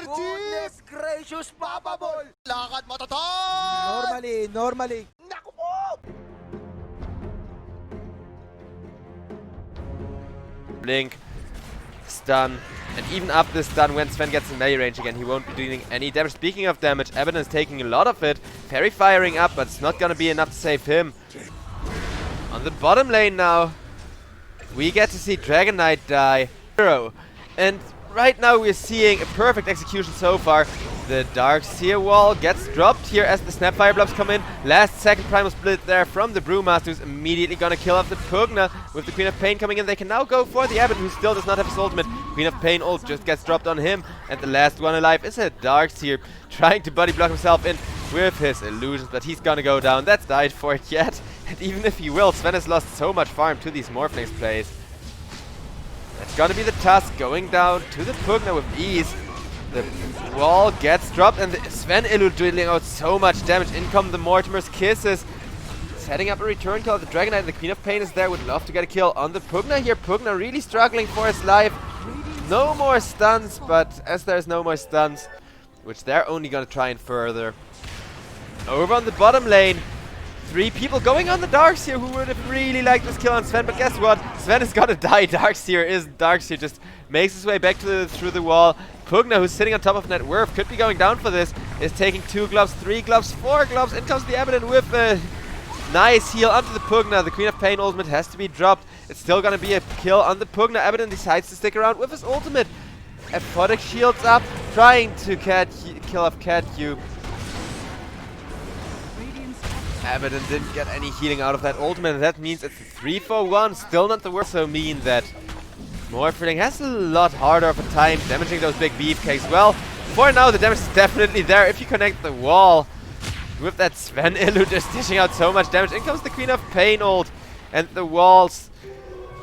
Goodness gracious, Papa Ball! Lakad mo, Toton! Normally. Naku po! Blink, stun, and even after the stun, when Sven gets in melee range again, he won't be doing any damage. Speaking of damage, Abaddon is taking a lot of it. Fairy firing up, but it's not gonna be enough to save him. On the bottom lane now, we get to see Dragon Knight die. And right now we're seeing a perfect execution so far. The Darkseer wall gets dropped here as the Snapfire blobs come in. Last second Primal Split there from the Brewmaster, who's immediately gonna kill off the Pugna. With the Queen of Pain coming in, they can now go for the Abbot, who still does not have his ultimate. Queen of Pain ult just gets dropped on him, and the last one alive is a Darkseer, trying to buddy block himself in with his illusions, but he's gonna go down. That's died for it yet. And even if he will, Sven has lost so much farm to these Morphlings plays. That's gonna be the Tusk going down to the Pugna with ease. The wall gets dropped, and the Sven Illu dealing out so much damage. In come the Mortimer's Kisses. Setting up a return call. The Dragon Knight, the Queen of Pain is there. Would love to get a kill on the Pugna here. Pugna really struggling for his life. No more stuns, but as there's no more stuns, which they're only gonna try and further. Over on the bottom lane, 3 people going on the Darkseer who would have really liked this kill on Sven, but guess what? Sven is gonna die. Darkseer just makes his way back to through the wall. Pugna, who's sitting on top of net worth, could be going down for this, is taking 2 gloves, 3 gloves, 4 gloves. In comes the Abaddon with a nice heal onto the Pugna. The Queen of Pain ultimate has to be dropped. It's still gonna be a kill on the Pugna. Abaddon decides to stick around with his ultimate. Aphotic shields up, trying to kill off Cat Cube. Abaddon didn't get any healing out of that ultimate, and that means it's a 3-for-1. Still not the worst, so mean that Morphling has a lot harder of a time damaging those big beefcakes. Well, for now the damage is definitely there if you connect the wall. With that Sven Illu just dishing out so much damage. In comes the Queen of Pain ult, and the walls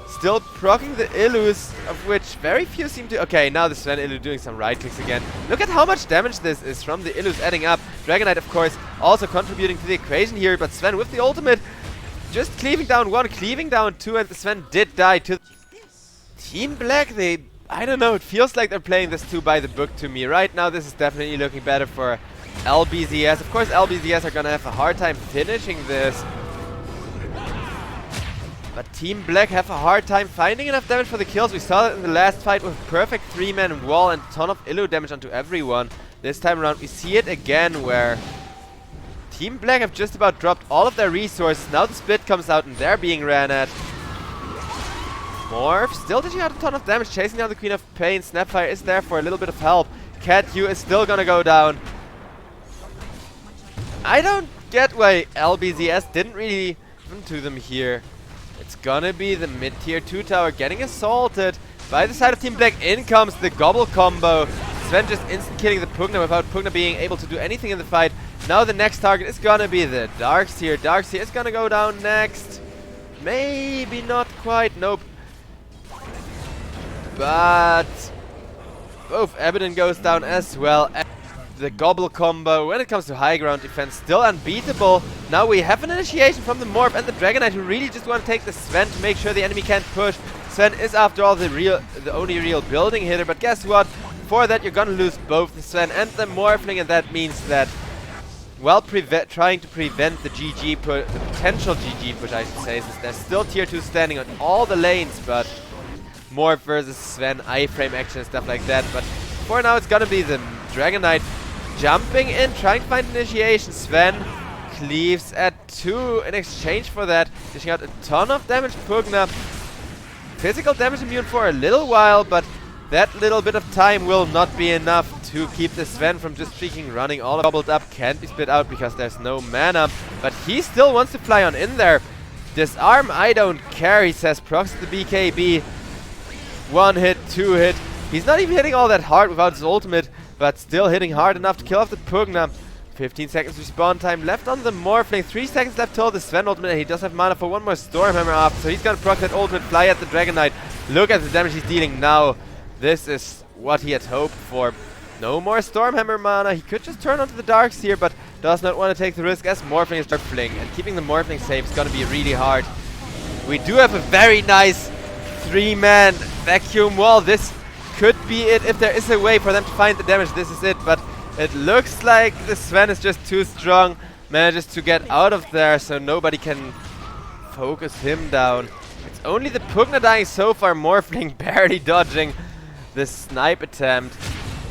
still proccing the Illus, of which very few seem to... Okay, now the Sven Illu doing some right clicks again. Look at how much damage this is from the Illus adding up. Dragon Knight, of course, also contributing to the equation here, but Sven with the ultimate just cleaving down 1, cleaving down 2, and the Sven did die to Team Black. I don't know, it feels like they're playing this too by the book to me. Right now this is definitely looking better for LBZS. Of course LBZS are gonna have a hard time finishing this, but Team Black have a hard time finding enough damage for the kills. We saw that in the last fight with a perfect 3-man wall and a ton of Illu damage onto everyone. This time around we see it again where Team Black have just about dropped all of their resources. Now the split comes out and they're being ran at. Morph still dishing out a ton of damage, chasing down the Queen of Pain. Snapfire is there for a little bit of help. Cat U is still gonna go down. I don't get why LBZS didn't really happen to them here. It's gonna be the mid-tier 2 tower getting assaulted by the side of Team Black. In comes the Gobble combo. Sven just instant killing the Pugna without Pugna being able to do anything in the fight. Now the next target is gonna be the Darkseer. Darkseer is gonna go down next. Maybe not quite, nope. But both Abaddon goes down as well. The Gobble combo, when it comes to high ground defense, still unbeatable. Now we have an initiation from the Morph and the Dragon Knight, who really just want to take the Sven to make sure the enemy can't push. Sven is after all the only real building hitter, but guess what? For that you're gonna lose both the Sven and the Morphling, and that means that, well, trying to prevent the GG push, the potential GG push I should say, since there's still tier 2 standing on all the lanes, but Morph versus Sven, iframe action and stuff like that. But for now it's gonna be the Dragon Knight jumping in, trying to find initiation. Sven cleaves at 2 in exchange for that, dishing out a ton of damage. Pugna, physical damage immune for a little while, but that little bit of time will not be enough to keep the Sven from just freaking running. All bubbled up, can't be split out because there's no mana, but he still wants to fly on in there. Disarm, I don't care, he says. Procs the BKB. 1 hit, 2 hit. He's not even hitting all that hard without his ultimate, but still hitting hard enough to kill off the Pugna. 15 seconds respawn time left on the Morphling. 3 seconds left till the Sven ultimate. He does have mana for 1 more Stormhammer after, so he's gonna proc that ultimate, fly at the Dragon Knight. Look at the damage he's dealing now. This is what he had hoped for. No more Stormhammer mana. He could just turn onto the Darkseer, but does not want to take the risk as Morphling is Morphling. And keeping the Morphling safe is gonna be really hard. We do have a very nice 3-man vacuum wall. This could be it. If there is a way for them to find the damage, this is it. But it looks like the Sven is just too strong. Manages to get out of there, so nobody can focus him down. It's only the Pugna dying so far. Morphling barely dodging the snipe attempt.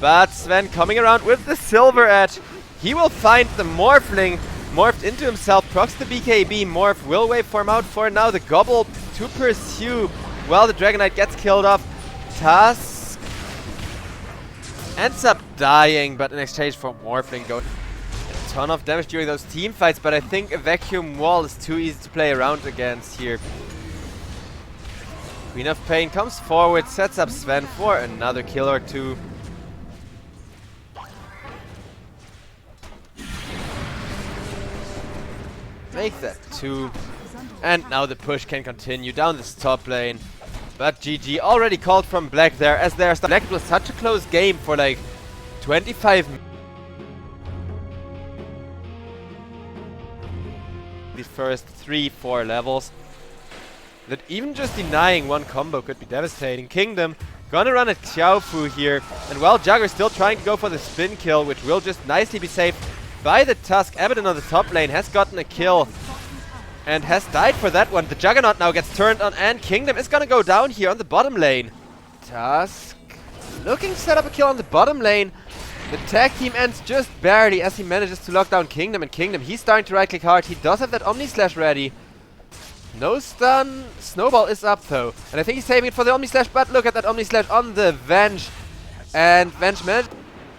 But Sven coming around with the silver edge. He will find the Morphling morphed into himself. Procs the BKB. Morph will waveform out for now. The Gobble to pursue while the Dragon Knight gets killed off. Tusk ends up dying, but in exchange for Morphling going a ton of damage during those team fights. But I think a vacuum wall is too easy to play around against here. Queen of Pain comes forward, sets up Sven for another kill or two. Make that 2. And now the push can continue down this top lane. But GG already called from Black there, as there's Black was such a close game for like 25 the first 3-4 levels. That even just denying one combo could be devastating. Kingdom gonna run a Xiaofu here. And while Jugger still trying to go for the spin kill, which will just nicely be saved by the Tusk. Abaddon on the top lane has gotten a kill and has died for that one. The Juggernaut now gets turned on, and Kingdom is gonna go down here on the bottom lane. Tusk looking to set up a kill on the bottom lane. The tag team ends just barely as he manages to lock down Kingdom. And Kingdom, he's starting to right click hard. He does have that Omni Slash ready. No stun. Snowball is up though. And I think he's saving it for the Omni Slash, but look at that Omni Slash on the Venge. And Venge managed.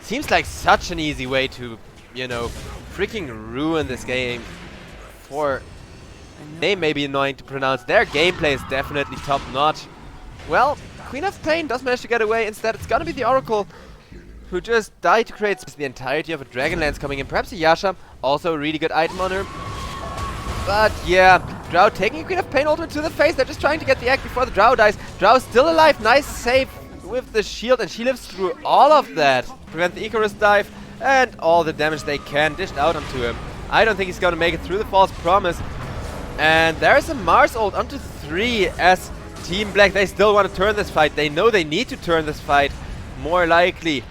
Seems like such an easy way to, you know, freaking ruin this game. For name may be annoying to pronounce. Their gameplay is definitely top notch. Well, Queen of Pain does manage to get away. Instead, it's gonna be the Oracle who just died to create the entirety of a Dragonlance coming in. Perhaps a Yasha, also a really good item on her. But yeah, Drow taking a Queen of Pain ultimate to the face. They're just trying to get the egg before the Drow dies. Drow still alive. Nice save with the shield, and she lives through all of that. Prevent the Icarus dive, and all the damage they can dished out onto him. I don't think he's gonna make it through the false promise. And there's a Mars ult onto 3 as Team Black, they still want to turn this fight. They know they need to turn this fight, more likely.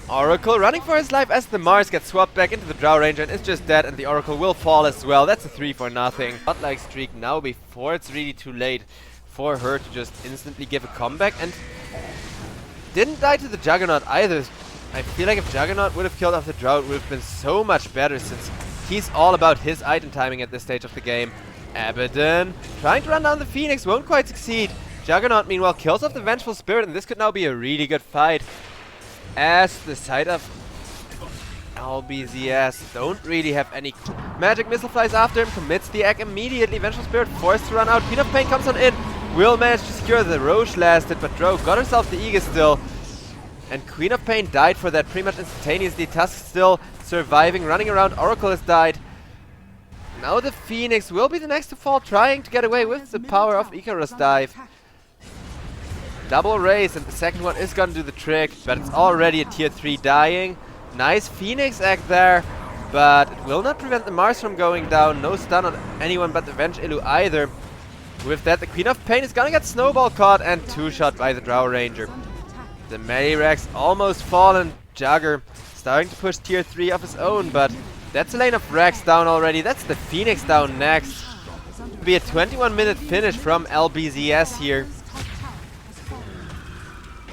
Oracle running for his life as the Mars gets swapped back into the Drow Ranger and is just dead, and the Oracle will fall as well. That's a 3 for nothing. Godlike streak now before it's really too late for her to just instantly give a comeback, and didn't die to the Juggernaut either. I feel like if Juggernaut would have killed off the Drow, it would have been so much better, since he's all about his item timing at this stage of the game. Abaddon trying to run down the Phoenix, won't quite succeed. Juggernaut meanwhile kills off the Vengeful Spirit, and this could now be a really good fight, as the side of LBZS don't really have any. Magic Missile flies after him, commits the egg immediately. Vengeful Spirit forced to run out. Queen of Pain comes on in, will manage to secure the Roche lasted, but Drow got herself the Aegis still. And Queen of Pain died for that pretty much instantaneously. Tusk still surviving, running around. Oracle has died. Now the Phoenix will be the next to fall, trying to get away with the power of Icarus dive. Double raise, and the second one is gonna do the trick, but it's already a tier 3 dying. Nice Phoenix egg there, but it will not prevent the Mars from going down. No stun on anyone but the Venge Illu either. With that, the Queen of Pain is gonna get Snowball caught and 2-shot by the Drow Ranger. The Melee-Rex almost fallen. Jugger starting to push tier 3 of his own, but that's a lane of Rex down already. That's the Phoenix down next. It'll be a 21-minute finish from LBZS here.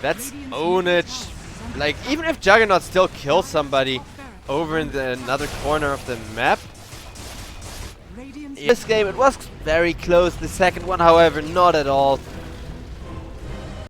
That's ownage. Like, even if Juggernaut still kills somebody over in the another corner of the map. In this game, it was very close. The second one, however, not at all.